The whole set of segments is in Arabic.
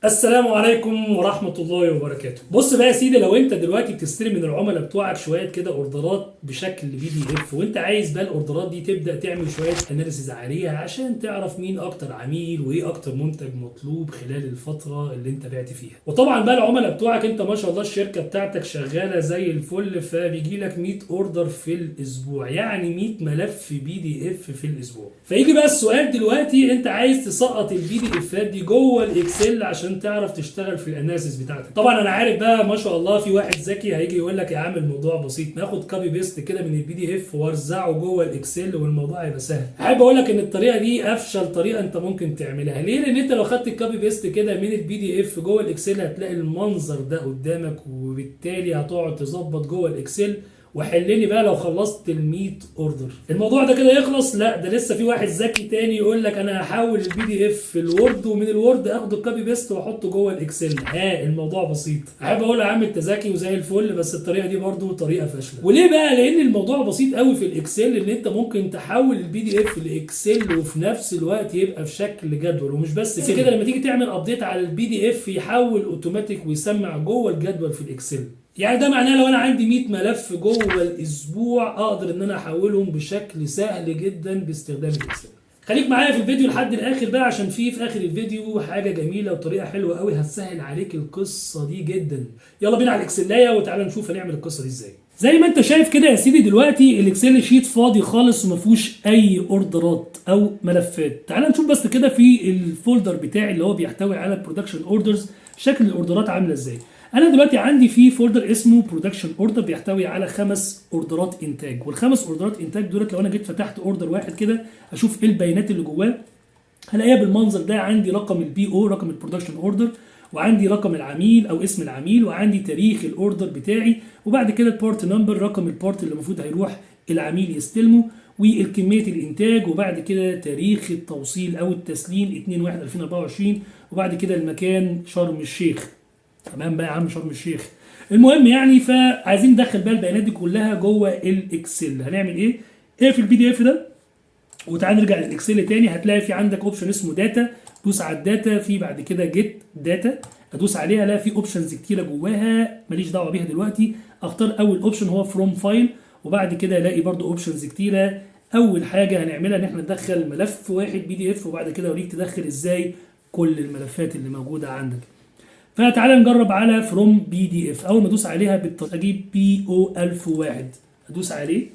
السلام عليكم ورحمة الله وبركاته. بص بقى يا سيدي، لو انت دلوقتي بتستلم من العملاء بتوعك شوية كده اوردرات بشكل PDF، وانت عايز بقى الاوردرات دي تبدأ تعمل شوية اناليسيز عليها عشان تعرف مين اكتر عميل وايه اكتر منتج مطلوب خلال الفترة اللي انت بعت فيها. وطبعا بقى العملاء بتوعك انت ما شاء الله الشركة بتاعتك شغالة زي الفل، فبيجي لك 100 اوردر في الاسبوع، يعني 100 ملف PDF في الاسبوع. فيجي بقى السؤال دلوقتي، انت عايز تسقط الPDFات دي جوه الاكسل عشان تعرف تشتغل في الاناليسيس بتاعتك. طبعا انا عارف بقى ما شاء الله في واحد ذكي هيجي يقول لك يا عم الموضوع بسيط، ناخد كوبي بيست كده من الPDF وارزعه جوه الاكسل والموضوع هيبقى سهل. احب اقول لك ان الطريقه دي افشل طريقه انت ممكن تعملها. ليه؟ لان انت لو خدت الكوبي بيست كده من الPDF جوه الاكسل هتلاقي المنظر ده قدامك، وبالتالي هتقعد تظبط جوه الاكسل وحلني بقى لو خلصت ال 100 اوردر. الموضوع ده كده يخلص؟ لا، ده لسه في واحد ذكي تاني يقول لك انا هحول PDF في الوورد، ومن الوورد اخد الكوبي بيست واحطه جوه الاكسل. الموضوع بسيط. احب اقول يا عم انت ذكي وزي الفل، بس الطريقه دي برضو طريقه فاشله. وليه بقى؟ لان الموضوع بسيط قوي في الاكسل، ان انت ممكن تحول PDF لاكسل وفي نفس الوقت يبقى في شكل جدول. ومش بس كده، لما تيجي تعمل ابديت على PDF يحول اوتوماتيك ويسمع جوه الجدول في الاكسل. يعني ده معناه لو انا عندي 100 ملف جوه الاسبوع اقدر ان انا احولهم بشكل سهل جدا باستخدام الاكسل. خليك معايا في الفيديو لحد الاخر بقى، عشان في اخر الفيديو حاجه جميله وطريقه حلوه قوي هتسهل عليك القصه دي جدا. يلا بينا على الاكسلايه وتعالى نشوف هنعمل القصه دي ازاي. زي ما انت شايف كده يا سيدي، دلوقتي الاكسل شيت فاضي خالص وما فيهوش اي اوردرات او ملفات. تعالى نشوف بس كده في الفولدر بتاعي اللي هو بيحتوي على برودكشن اوردرز شكل الاوردرات عامله ازاي. انا دلوقتي عندي في فولدر اسمه برودكشن اوردر بيحتوي على 5 اوردرات انتاج، والخمس اوردرات انتاج دولت لو انا جيت فتحت اوردر واحد كده اشوف ايه البيانات اللي جواه، هلاقيها بالمنظر ده. عندي رقم الPO، رقم البرودكشن اوردر، وعندي رقم العميل او اسم العميل، وعندي تاريخ الاوردر بتاعي، وبعد كده البارت نمبر، رقم البارت اللي المفروض هيروح العميل يستلمه، والكميه الانتاج، وبعد كده تاريخ التوصيل او التسليم 2/1/2024، وبعد كده المكان شرم الشيخ. تمام بقى يا عم، شرم الشيخ. المهم يعني، فعايزين ندخل بقى البيانات دي كلها جوه الاكسل. هنعمل ايه؟ في الPDF ده، وتعال نرجع للاكسل تاني. هتلاقي في عندك اوبشن اسمه داتا، دوس على الداتا. في بعد كده جيت داتا، ادوس عليها الاقي في اوبشنز كتيره جواها ماليش دعوه بيها دلوقتي. اختار اول اوبشن هو فروم فايل، وبعد كده الاقي برضو اوبشنز كتيره. اول حاجه هنعملها ان احنا ندخل ملف واحد PDF، وبعد كده اوريك تدخل ازاي كل الملفات اللي موجوده عندك. فتعالى نجرب على فروم PDF. اول ما ادوس عليها اجيب PO1001، ادوس عليه.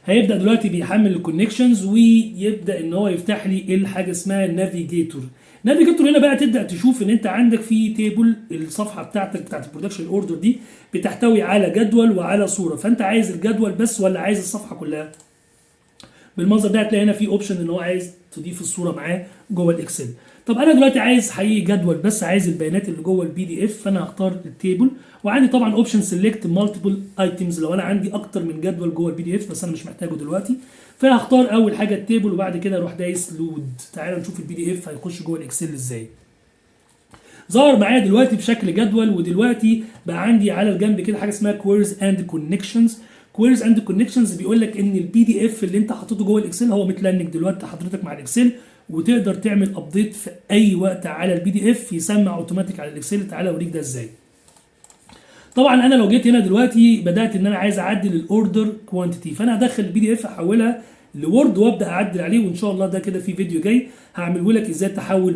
هيبدا دلوقتي بيحمل الكونكشنز ويبدا ان هو يفتح لي الحاجه اسمها النافيجيتور. النافيجيتور هنا بقى تبدا تشوف ان انت عندك في تيبل. الصفحه بتاعت البرودكشن اوردر دي بتحتوي على جدول وعلى صوره، فانت عايز الجدول بس ولا عايز الصفحه كلها؟ بالمنظر ده هتلاقي هنا في اوبشن ان هو عايز تضيف الصوره معاه جوه الاكسل. طب انا دلوقتي عايز حقيقي جدول بس، عايز البيانات اللي جوه الPDF، فانا هختار التيبل. وعندي طبعا اوبشن سيلكت مالتيبل ايتمز لو انا عندي اكتر من جدول جوه الPDF، بس انا مش محتاجه دلوقتي. فهختار اول حاجه التيبل، وبعد كده اروح دايس لود. تعالوا نشوف الPDF هيخش جوه الاكسل ازاي. ظهر معايا دلوقتي بشكل جدول، ودلوقتي بقى عندي على الجنب كده حاجه اسمها كويرز اند كونكشنز. كويرز اند كونكشنز بيقول لك ان الPDF اللي انت حاططه جوه الاكسل هو متلنك دلوقتي حضرتك مع الاكسل، وتقدر تعمل ابديت في اي وقت على الPDF يسمع اوتوماتيك على الاكسل. تعالى اوريك ده ازاي. طبعا انا لو جيت هنا دلوقتي بدات ان انا عايز اعدل الاوردر كوانتيتي، فانا هدخل الPDF احولها لوورد وابدا اعدل عليه. وان شاء الله ده كده في فيديو جاي هعمله لك ازاي تحول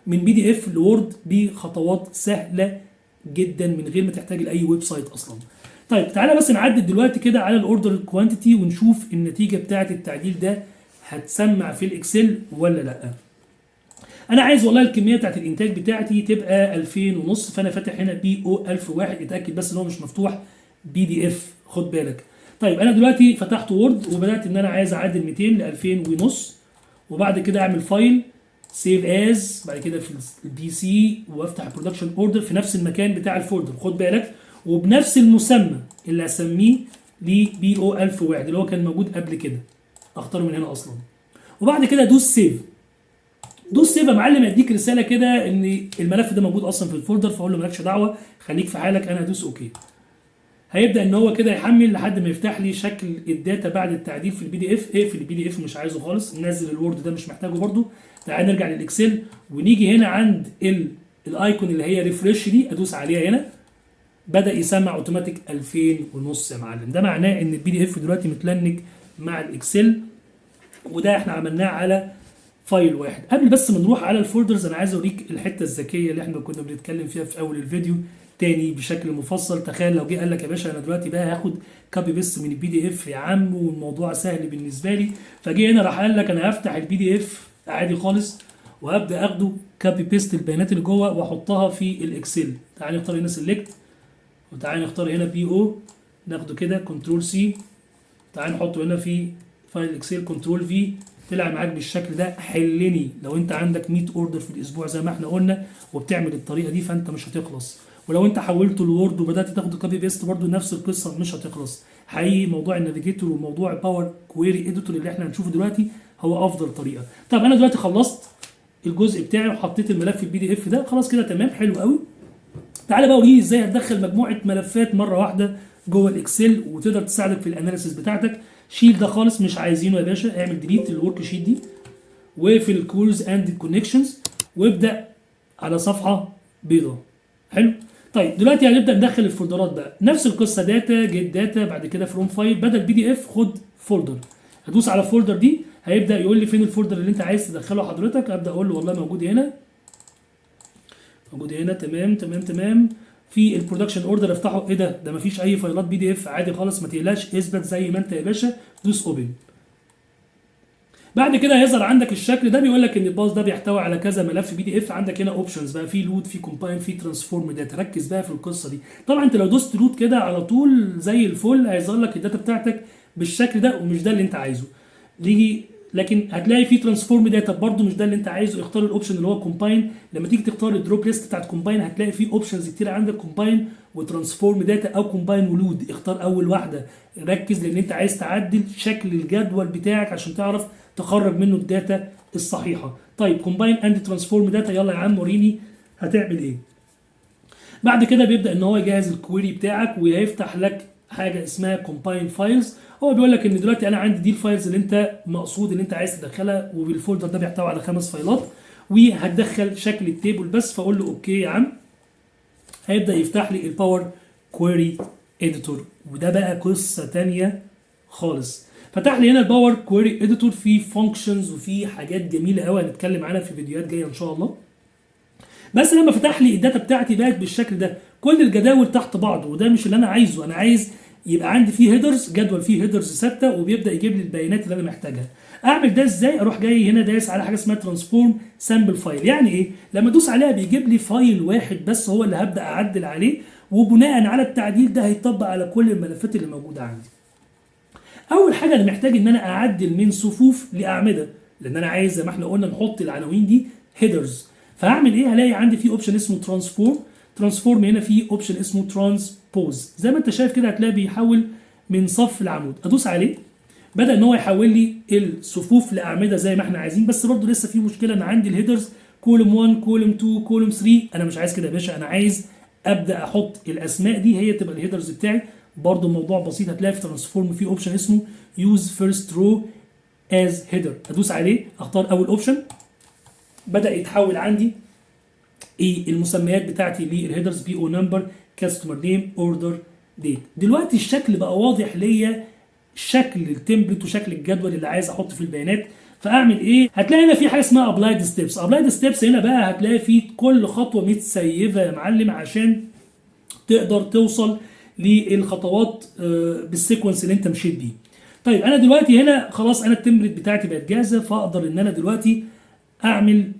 من PDF لوورد بخطوات سهله جدا من غير ما تحتاج لاي ويب سايت اصلا. طيب تعالى بس نعدل دلوقتي كده على الاوردر كوانتيتي ونشوف النتيجه بتاعه التعديل ده هتسمع في الاكسل ولا لا. انا عايز والله الكميه بتاعت الانتاج بتاعتي تبقى 2000 ونص، فانا فاتح هنا PO1001. اتاكد بس ان هو مش مفتوح PDF، خد بالك. طيب انا دلوقتي فتحت وورد وبدات ان انا عايز اعدل 200 ل 2000 ونص، وبعد كده اعمل فايل سيف از، بعد كده في الPC وافتح البرودكشن اوردر في نفس المكان بتاع الفولدر، خد بالك، وبنفس المسمى اللي هسميه ل PO1001 اللي هو كان موجود قبل كده. اختاره من هنا اصلا، وبعد كده ادوس سيف. دوس سيف يا معلم، يديك رساله كده ان الملف ده موجود اصلا في الفولدر، فاقول له مالكش دعوه، خليك في حالك، انا هدوس اوكي. هيبدا ان هو كده يحمل لحد ما يفتح لي شكل الداتا بعد التعديل في البي دي اف. اقفل البي دي اف مش عايزه خالص، ننزل الوورد ده مش محتاجه برده. تعال نرجع للاكسل ونيجي هنا عند الايكون اللي هي ريفرش دي، ادوس عليها هنا، بدا يسمع اوتوماتيك 2000 ونص يا معلم. ده معناه ان البي دي اف دلوقتي متلنج مع الاكسل، وده احنا عملناه على فايل واحد. قبل بس ما نروح على الفولدرز انا عايز اوريك الحته الذكيه اللي احنا كنا بنتكلم فيها في اول الفيديو تاني بشكل مفصل. تخيل لو جه قال لك يا باشا انا دلوقتي بقى هاخد كوبي بيست من البي دي اف يا عم والموضوع سهل بالنسبه لي، فجه هنا راح قال لك انا هفتح البي دي اف عادي خالص وابدا اخده كوبي بيست البيانات اللي جوه واحطها في الاكسل. تعال نختار هنا سيلكت، وتعال نختار هنا بي او، ناخده كده كنترول سي، تعال نحطه هنا في فايل اكسل كنترول في، طلع معاك بالشكل ده. حلني لو انت عندك 100 اوردر في الاسبوع زي ما احنا قلنا وبتعمل الطريقه دي فانت مش هتخلص، ولو انت حولته لوورد وبدات تاخد كوبي بيست برده نفس القصه مش هتخلص. حقيقي موضوع النافيجيتور وموضوع باور كويري اديتور اللي احنا هنشوفه دلوقتي هو افضل طريقه. طب انا دلوقتي خلصت الجزء بتاعي وحطيت الملف البي دي اف ده، خلاص كده تمام حلو قوي. تعالى بقى وريني ازاي هتدخل مجموعه ملفات مره واحده جوه الاكسل وتقدر تساعدك في الاناليسيس بتاعتك. شيل ده خالص مش عايزينه يا باشا، اعمل ديليت الورك شيت دي وفي الكولز اند كونكشنز وابدا على صفحه بيضاء. حلو. طيب دلوقتي هنبدا ندخل الفولدرات بقى، نفس القصه، داتا جيت داتا، بعد كده فروم فايل، بدل بي دي اف خد فولدر. هدوس على الفولدر دي هيبدا يقول لي فين الفولدر اللي انت عايز تدخله حضرتك، ابدا اقول له والله موجود هنا، موجود هنا، تمام تمام تمام. في البرودكشن اوردر افتحه، ايه ده مفيش اي فايلات بي دي اف، عادي خالص ما تقلقش، اثبت زي ما انت يا باشا، دوس اوبن. بعد كده هيظهر عندك الشكل ده بيقول لك ان الباص ده بيحتوي على كذا ملف بي دي اف. عندك هنا اوبشنز بقى، في لود، في كومباين، في ترانسفورم داتا. ركز بقى في القصه دي. طبعا انت لو دوست لود كده على طول زي الفل هيظهر لك الداتا بتاعتك بالشكل ده ومش ده اللي انت عايزه. نيجي لكن هتلاقي في ترانسفورم داتا برده مش ده اللي انت عايزه، اختار الاوبشن اللي هو كومباين. لما تيجي تختار الدروب ليست بتاعت كومباين هتلاقي في اوبشنز كتير عندك، كومباين وترانسفورم داتا او كومباين ولود، اختار اول واحده. ركز لان انت عايز تعدل شكل الجدول بتاعك عشان تعرف تخرج منه الداتا الصحيحه. طيب كومباين اند ترانسفورم داتا، يلا يا عم وريني هتعمل ايه. بعد كده بيبدا ان هو يجهز الكويري بتاعك ويفتح لك حاجه اسمها كومباين فايلز. هو بيقول لك ان دلوقتي انا عندي دي الفايلز اللي انت مقصود ان انت عايز تدخلها، وبالفولدر ده بيحتوي على 5 فايلات وهتدخل شكل التيبل بس، فاقول له اوكي يا عم. هيبدا يفتح لي الباور كويري اديتور، وده بقى قصه ثانيه خالص. فتح لي هنا الباور كويري اديتور، فيه فانكشنز وفيه حاجات جميله قوي هنتكلم عنها في فيديوهات جايه ان شاء الله. بس لما فتح لي الداتا بتاعتي بقت بالشكل ده، كل الجداول تحت بعض، وده مش اللي انا عايزه. انا عايز يبقى عندي فيه هيدرز، جدول فيه هيدرز ثابته وبيبدا يجيب لي البيانات اللي انا محتاجها. اعمل ده ازاي؟ اروح جاي هنا دايس على حاجه اسمها ترانسفورم سامبل فايل. يعني ايه؟ لما ادوس عليها بيجيب لي فايل واحد بس هو اللي هبدا اعدل عليه، وبناء على التعديل ده هيطبق على كل الملفات اللي موجوده عندي. اول حاجه انا محتاج ان انا اعدل من صفوف لاعمده، لان انا عايز زي ما احنا قلنا نحط العناوين دي هيدرز. فهعمل ايه؟ هلاقي عندي في اوبشن اسمه ترانسفورم هنا في اوبشن اسمه ترانسبوز. زي ما انت شايف كده هتلاقي بيحول من صف لعمود، ادوس عليه بدا ان هو يحول لي الصفوف لاعمده زي ما احنا عايزين. بس برضو لسه في مشكله، انا عندي الهيدرز كولوم 1 كولوم 2 كولوم 3، انا مش عايز كده يا باشا، انا عايز ابدا احط الاسماء دي هي تبقى الهيدرز بتاعي. برضو الموضوع بسيط، هتلاقي في ترانسفورم في اوبشن اسمه يوز فيرست رو از هيدر، ادوس عليه اختار اول اوبشن، بدا يتحول عندي ايه المسميات بتاعتي للهيدرز، بي او نمبر، كاستمر نيم، اوردر، ديت. دلوقتي الشكل بقى واضح ليا، شكل التمبلت وشكل الجدول اللي عايز احط فيه البيانات. فاعمل ايه؟ هتلاقي هنا في حاجه اسمها ابلايد ستيبس. ابلايد ستيبس هنا بقى هتلاقي في كل خطوه متسيفه يا معلم عشان تقدر توصل للخطوات بالسيكونس اللي انت مشيت بيه. طيب انا دلوقتي هنا خلاص انا التمبلت بتاعتي بقت جاهزه، فاقدر ان انا دلوقتي اعمل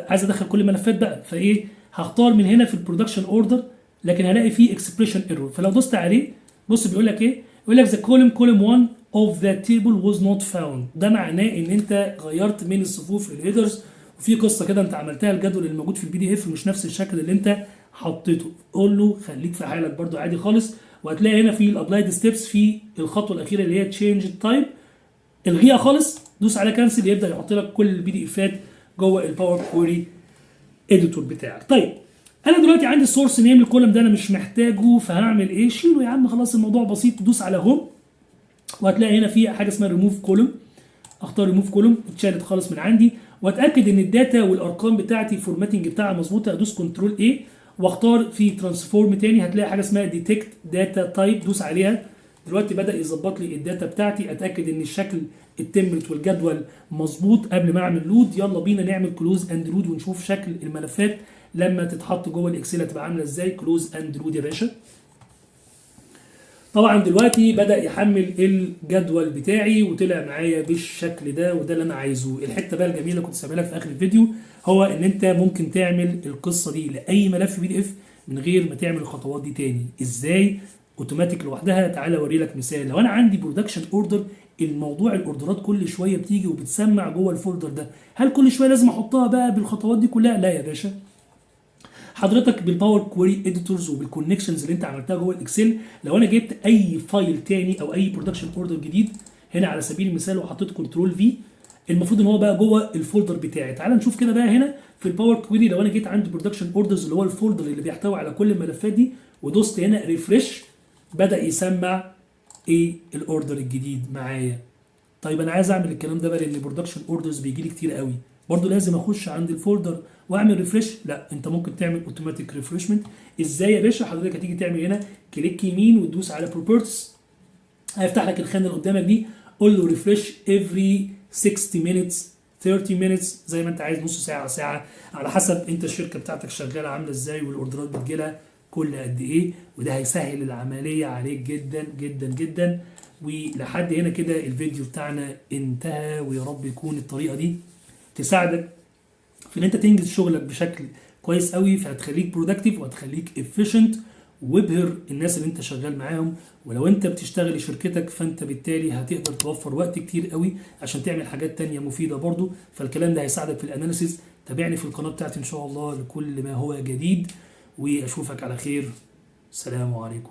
عايز ادخل كل الملفات بقى. فايه؟ هختار من هنا في البرودكشن اوردر، لكن هلاقي فيه اكسبريشن ايرور. فلو دوست عليه بص بيقول لك ايه؟ بيقول لك the column 1 of the table was not found. ده معناه ان انت غيرت من الصفوف للهيدرز، وفي قصه كده انت عملتها الجدول اللي موجود في البي دي اف مش نفس الشكل اللي انت حطيته. قول له خليك في حالك برده عادي خالص. وهتلاقي هنا في الابلايد ستيبس في الخطوه الاخيره اللي هي تشينج التايب، الغيها خالص، دوس على كانسل، يبدا يحط لك كل البي دي افات جوه الباور كويري اديتور بتاعك. طيب انا دلوقتي عندي السورس نيم، الكولم ده انا مش محتاجه، فهعمل ايه؟ شيله يا عم، خلاص الموضوع بسيط. تدوس على هوم وهتلاقي هنا في حاجه اسمها ريموف كولوم. اختار ريموف كولوم، اتشالت خالص من عندي. واتاكد ان الداتا والارقام بتاعتي الفورماتنج بتاعها مظبوطه. ادوس كنترول ايه واختار في ترانسفورم تاني، هتلاقي حاجه اسمها ديتكت داتا تايب، دوس عليها. دلوقتي بدا يظبط لي الداتا بتاعتي. اتاكد ان الشكل التمبلت والجدول مظبوط قبل ما اعمل لود. يلا بينا نعمل كلوز اند لود ونشوف شكل الملفات لما تتحط جوه الاكسل هتبقى عامله ازاي. كلوز اند لود يا باشا. طبعا دلوقتي بدأ يحمل الجدول بتاعي وطلع معايا بالشكل ده، وده اللي انا عايزه. الحته بقى الجميله كنت سايبها لك في اخر الفيديو، هو ان انت ممكن تعمل القصه دي لاي ملف بي دي اف من غير ما تعمل الخطوات دي تاني. ازاي؟ اوتوماتيك لوحدها. تعالى اوري لك مثال. لو انا عندي برودكشن اوردر، الموضوع الاوردرات كل شويه بتيجي وبتسمع جوه الفولدر ده، هل كل شويه لازم احطها بقى بالخطوات دي كلها؟ لا يا باشا. حضرتك بالباور كويري اديتورز وبالكونكشنز اللي انت عملتها جوه الاكسل، لو انا جبت اي فايل تاني او اي برودكشن اوردر جديد هنا على سبيل المثال وحطيت كنترول في، المفروض ان هو بقى جوه الفولدر بتاعي. تعال نشوف كده بقى هنا في الباور كويري. لو انا جيت عند برودكشن اوردرز اللي هو الفولدر اللي بيحتوي على كل الملفات دي ودوست هنا ريفرش، بدا يسمع ايه؟ الاوردر الجديد معايا. طيب انا عايز اعمل الكلام ده بقى لان البرودكشن اوردرز بيجي لي كتير قوي، برضو لازم اخش عند الفولدر واعمل ريفرش؟ لا، انت ممكن تعمل اوتوماتيك ريفرشمنت. ازاي يا باشا؟ حضرتك هتيجي تعمل هنا كليك يمين وتدوس على بروبرتيز، هيفتح لك الخانه اللي قدامك دي. قول له ريفرش افري 60 minutes 30 minutes زي ما انت عايز، نص ساعه ساعه، على حسب انت الشركه بتاعتك شغاله عامله ازاي والاوردرات بتجيلها كل قد ايه. وده هيسهل العمليه عليك جدا جدا جدا. ولحد هنا كده الفيديو بتاعنا انتهى، ويا رب يكون الطريقه دي تساعدك في ان انت تنجز شغلك بشكل كويس قوي، فهتخليك برودكتيف وهتخليك افيشنت وابهر الناس اللي انت شغال معاهم. ولو انت بتشتغل لشركتك فانت بالتالي هتقدر توفر وقت كتير قوي عشان تعمل حاجات تانية مفيدة برضو. فالكلام ده هيساعدك في الاناليسيز. تابعني في القناة بتاعتي ان شاء الله لكل ما هو جديد، واشوفك على خير. السلام عليكم.